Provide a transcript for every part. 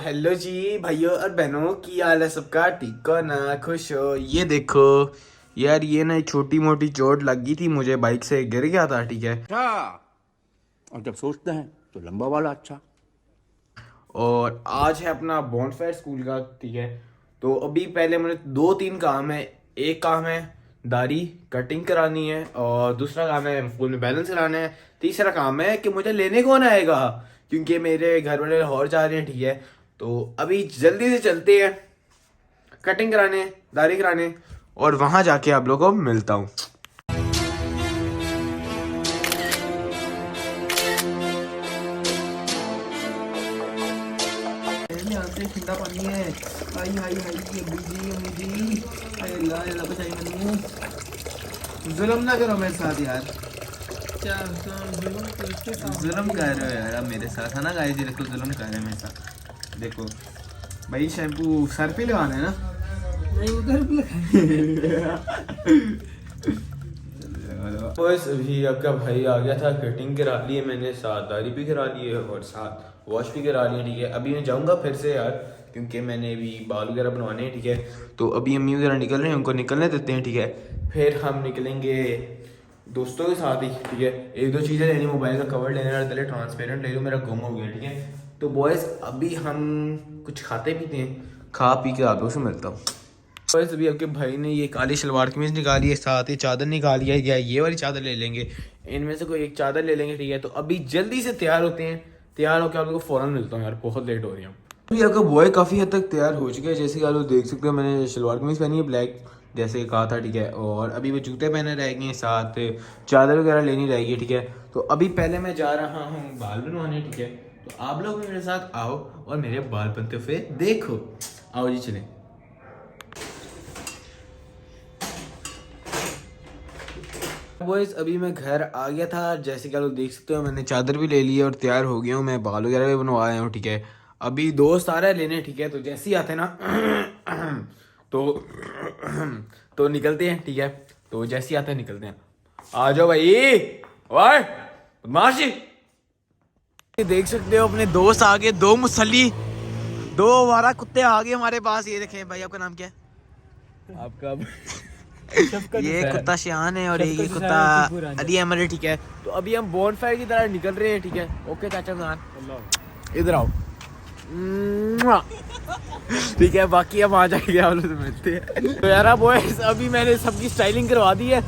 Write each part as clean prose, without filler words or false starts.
Hello जी भाइयों और बहनों, की हाल है सबका? ठीक हो ना? खुश हो? ये देखो यार, ये ना छोटी मोटी चोट लगी थी मुझे, बाइक से गिर गया था, ठीक है। अच्छा। और जब सोचते हैं तो लंबा वाला अच्छा। और आज है अपना बॉन्डफायर स्कूल का, ठीक है। तो अभी पहले मुझे दो तीन काम है। एक काम है दाढ़ी कटिंग करानी है, और दूसरा काम है स्कूल में बैलेंस कराना है। तीसरा काम है कि मुझे लेने कौन आएगा, क्योंकि मेरे घर वाले लाहौर जा रहे हैं, ठीक है। तो अभी जल्दी से चलते हैं कटिंग कराने, दाढ़ी कराने, और वहां जाके आप लोगों को मिलता हूँ। यहाँ से ठंडा पानी है। हाय हाय हाय, ये अम्मी जी, हाय अल्लाह अल्लाह बचाई मैंने। जुल्म ना करो मेरे साथ यार। क्या जुल्म जुल्म कर रहे हो यार आप मेरे साथ, है ना गाइस? ये देखो जुल्म कर रहे हैं मेरे साथ। देखो भाई, शैम्पू सर पे लगाना है ना? नहीं, उधर भी लगाएंगे। बस अभी आपका भाई आ गया था, कटिंग करा ली है मैंने, साथ दाढ़ी भी करा ली है और साथ वॉश भी करा लिया, ठीक है। अभी मैं जाऊंगा फिर से यार, क्योंकि मैंने अभी बाल वगैरह बनवाने हैं, ठीक है। तो अभी अम्मी वगैरह निकल रहे हैं, उनको निकलने देते हैं, ठीक है। फिर हम निकलेंगे दोस्तों के साथ ही, ठीक है। एक दो चीज़ें लेनी, मोबाइल का कवर लेने वाला, पहले ट्रांसपेरेंट ले लो, मेरा गुम हो गया, ठीक है। तो बॉयज़ अभी हम कुछ खाते पीते हैं, खा पी के आप लोगों से मिलता हूँ। बस अभी आपके भाई ने ये काली शलवार कमीज निकाली है, साथ ही चादर निकाली है, या ये वाली चादर ले लेंगे, इनमें से कोई एक चादर ले लेंगे, ठीक है। तो अभी जल्दी से तैयार होते हैं, तैयार होकर आप लोगों को फ़ौरन मिलता हूँ यार, बहुत लेट हो रही है। अभी आपका बॉय काफ़ी हद तक तैयार हो चुका है, जैसे कि आप लोग देख सकते हो, मैंने शलवार कमीज पहनी है ब्लैक, जैसे कहा था, ठीक है। और अभी वो जूते पहने रहेंगे, साथ चादर वगैरह लेनी रहेगी, ठीक है। तो अभी पहले मैं जा रहा हूँ बाल बनवाने, ठीक है। तो आप लोग भी मेरे साथ आओ और मेरे बाल बनते हुए देखो। आओ जी चलें। बॉयज अभी मैं घर आ गया था, जैसे कि आप लोग देख सकते हो, मैंने चादर भी ले ली है और तैयार हो गया हूँ, मैं बाल वगैरह भी बनवाया हूँ, ठीक है। अभी दोस्त आ रहा है लेने, ठीक है। तो जैसे ही आते हैं ना तो तो निकलते हैं, ठीक है। तो जैसे ही आते हैं निकलते हैं। आ जाओ भाई, ओए बदमाशी। देख सकते हो अपने दोस्त आ गए, दो मुसल्ली, दो आवारा कुत्ते आ गए हमारे पास। ये देखें भाई, आपका नाम क्या है? आपका ये कुत्ता शियान है और ये कुत्ता अली अमर है, ठीक है। तो अभी हम बॉनफायर की तरह निकल रहे हैं, ठीक है। ओके चाचा खान, इधर आओ। ठीक है, बाकी हम आ जाएंगे, आप लोग से मिलते हैं। तो यार बॉयज अभी मैंने सबकी स्टाइलिंग करवा दी है,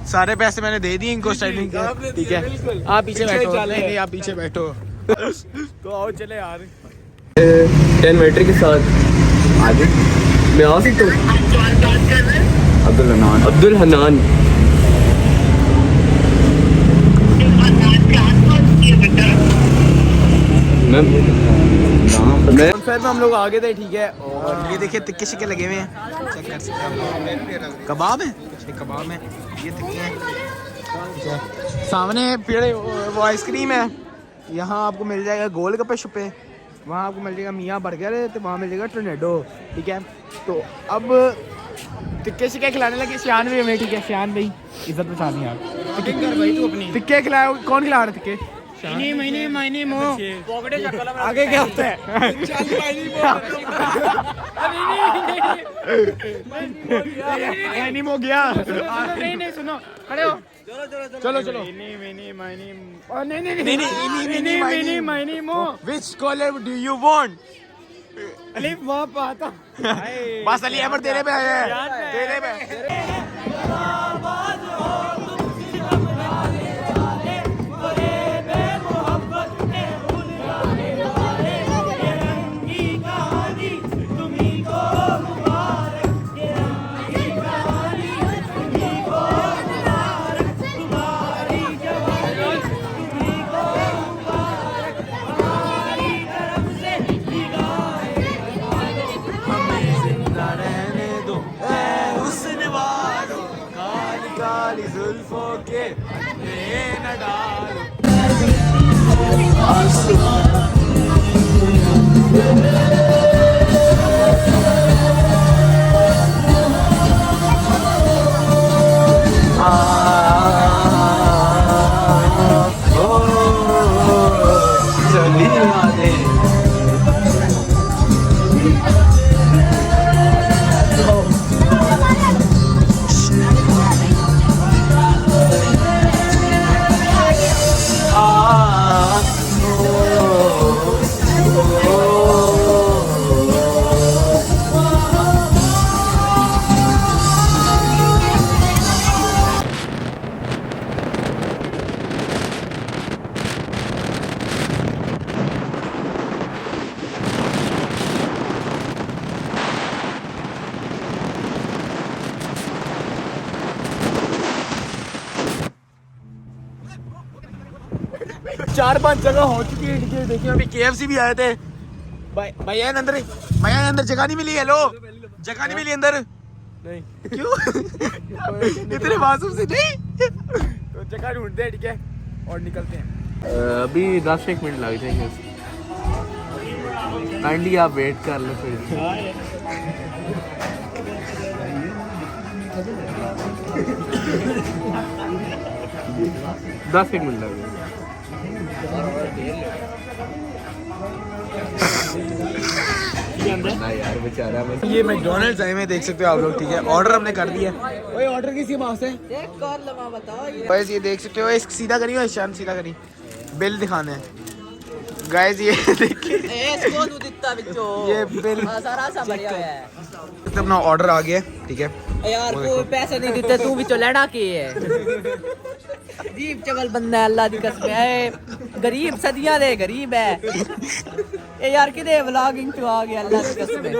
सारे पैसे मैंने दे दिए इनको स्टाइलिंग के, ठीक है। आप पीछे बैठो, नहीं आप पीछे बैठो। तो आओ चले यार, 10 मीटर के साथ आगे मैं आ सकता हूँ। अब्दुल हनान मैं बॉनफायर में हम लोग आगे थे, ठीक है। और ये देखिए तिक्के शिक्के लगे हुए हैं, चेक कर सकते हैं। कबाब है, कबाब है, ये तिक्के हैं। सामने पेड़े वो आइसक्रीम है, यहाँ आपको मिल जाएगा गोल गप्पे शप्पे, वहाँ आपको मिल जाएगा मियाँ बर्गर, तो वहाँ मिल जाएगा टोर्नेडो, ठीक है। तो अब तिक्के शिक्के खिलाने लगे शियान भाई हमें, ठीक है। शियान भाई इज्जत बचा दी यार, भाई तू अपनी तिक्के खिलाए, कौन खिला रहा है तिक्के? आगे क्या होता है? नहीं हो गया, नहीं सुनो, खड़े हो, चलो चलो। नहीं, Which color do you want? Ali वहाँ पे आता, बस अली अमर तेरे पे है, तेरे पे। चार पांच जगह हो चुकी है। देखिए अभी KFC भी आए थे। भैया अंदर जगह नहीं मिली। हेलो, जगह नहीं मिली अंदर। नहीं क्यों? इतने मासूम से नहीं। तो जगह ढूंढते हैं, ठीक है, और निकलते हैं। अभी 10-1 मिनट लग जाएंगे। काइंडली आप वेट कर लो फिर। दस एक मिनट लगेगा। यार बेचारा ये मैकडोनल्ड्स आए में देख सकते हो आप लोग, ठीक है। ऑर्डर हमने कर दिया। ओए ऑर्डर किसी माँ से बस ये देख सकते हो। इस सीधा करियो, ईशान सीधा करी। बिल दिखाने हैं गाइस, ये देखिए ये बिल अपना ऑर्डर आ गया, ठीक है यार कोई पैसे नहीं देते तू भी लेना की है। गरीब चवल बंदा है, अल्लाह दी कसम है। गरीब सदियां दे गरीब है ये यार। किदे व्लॉगिंग तो आ गया, अल्लाह दी कसम है।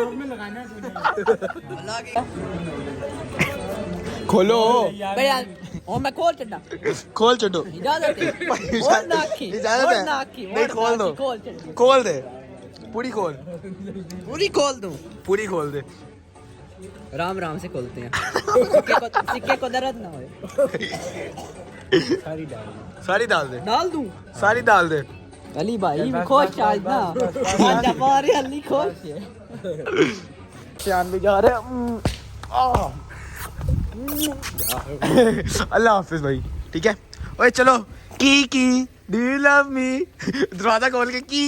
खोलो भैया ओ मैं खोल चड्डा, खोल चटो। इजाजत है और नाखी इजाजत है। नहीं खोल दो, खोल दे पूरी खोल, पूरी खोल दूं। पूरी खोल दे। राम राम से खोलते हैं। सिक्के को दर्द ना होए। सारी डाल दे, डाल दूं सारी डाल दे। अली भाई भी खुश आज ना। आज हमारे अली खुश है। शान भी जा रहे हैं। अल्लाह हाफिज भाई, ठीक है। ओए चलो। की डू यू लव मी, दरवाजा खोल के की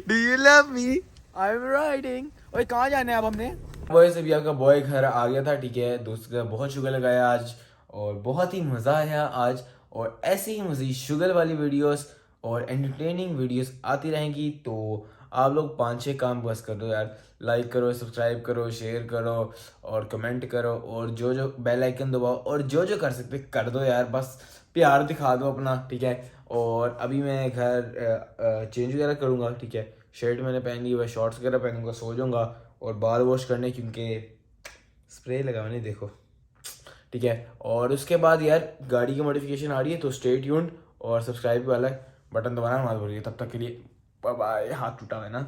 do you love me, I am riding. ओए कहाँ जाना है अब हमने? बॉयज अभी आपका बॉय घर आ गया था, ठीक है। दोस्त का बहुत शुगर लगाया आज और बहुत ही मज़ा आया आज। और ऐसे ही मज़ीद शुगर वाली वीडियोस और एंटरटेनिंग वीडियोस आती रहेंगी। तो आप लोग 5-6 काम बस कर दो यार। लाइक करो, सब्सक्राइब करो, शेयर करो और कमेंट करो और जो बेल आइकन दबाओ और जो कर सकते कर दो यार। बस प्यार दिखा दो अपना, ठीक है। और अभी मैं घर चेंज वगैरह करूँगा, ठीक है। शर्ट मैंने पहन ली, वह शॉर्ट्स वगैरह पहनूंगा, सो जाऊँगा और बाल वॉश करने, क्योंकि स्प्रे लगाने देखो, ठीक है। और उसके बाद यार गाड़ी की मॉडिफिकेशन आ रही है, तो स्टे ट्यून्ड और सब्सक्राइब वाला बटन दबाना मत भूलिए। तब तक के लिए बाय बाय। हाथ टूटा है ना।